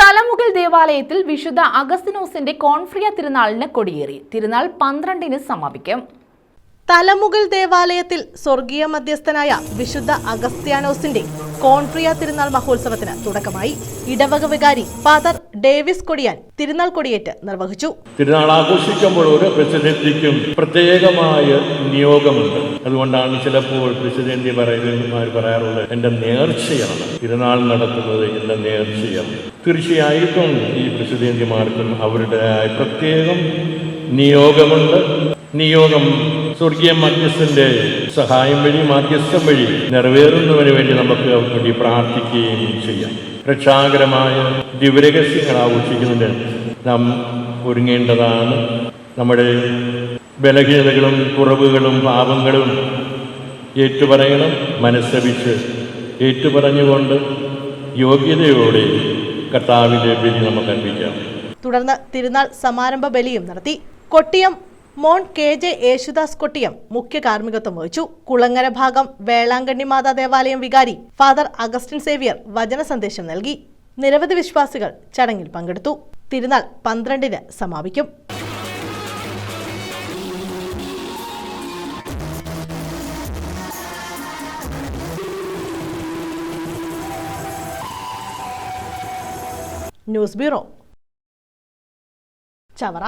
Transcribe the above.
തലമുകൾ ദേവാലയത്തിൽ വിശുദ്ധ അഗസ്തിനോസിന്റെ കോൺഫ്രിയ തിരുനാളിന് കൊടിയേറി. തിരുനാൾ 12-ന് സമാപിക്കും. തലമുകൾ ദേവാലയത്തിൽ സ്വർഗീയ മധ്യസ്ഥനായ വിശുദ്ധ അഗസ്ത്യാനോസിന്റെ കോൺഫ്രിയ തിരുനാൾ മഹോത്സവത്തിന് തുടക്കമായി. ഇടവക വികാരി ഫാദർ ഡേവിസ് കൊടിയാൻ തിരുനാൾ കൊടിയേറ്റ് നിർവഹിച്ചു. തിരുനാൾ ആഘോഷിക്കുമ്പോൾ ഓരോ പ്രസിഡന്റിക്കും പ്രത്യേകമായ നിയോഗമുണ്ട്. അതുകൊണ്ടാണ് ചിലപ്പോൾ പ്രസിഡന്റ് പറയാറുള്ളത് എന്റെ നേർച്ചയാണ് തിരുനാൾ നടത്തുന്നത്, എന്റെ നേർച്ചയാണ്. തീർച്ചയായിട്ടും ഈ പ്രസിഡന്റുമാർക്കും അവരുടേതായ പ്രത്യേകം നിയോഗമുണ്ട്. നിയോഗം സ്വർഗീയ മധ്യസ്ഥന്റെ സഹായം വഴി, മാധ്യസ്ഥം വഴി നിറവേറുന്നതിന് വേണ്ടി നമുക്ക് വേണ്ടി പ്രാർത്ഥിക്കുകയും ചെയ്യാം. രക്ഷാകരമായ ദിവ്യരഹസ്യങ്ങൾ ആഘോഷിക്കുന്നതിന് നാം ഒരുങ്ങേണ്ടതാണ്. നമ്മുടെ ബലഹീനതകളും കുറവുകളും പാപങ്ങളും ഏറ്റുപറയണം. മനസ്സവിച്ച് ഏറ്റുപറഞ്ഞുകൊണ്ട് യോഗ്യതയോടെ കർത്താവിന്റെ ബലി നമുക്ക് അർപ്പിക്കാം. തുടർന്ന് തിരുനാൾ സമാരംഭ ബലിയും നടത്തി. കൊട്ടിയം മോൺ KJ യേശുദാസ് കൊട്ടിയം മുഖ്യ കാർമ്മികത്വം വഹിച്ചു. കുളങ്ങര ഭാഗം വേളാങ്കണ്ണി മാതാ ദേവാലയം വികാരി ഫാദർ അഗസ്റ്റിൻ സേവ്യർ വചന സന്ദേശം നൽകി. നിരവധി വിശ്വാസികൾ ചടങ്ങിൽ പങ്കെടുത്തു. തിരുനാൾ 12-ന് സമാപിക്കും. News bureau, Chavara.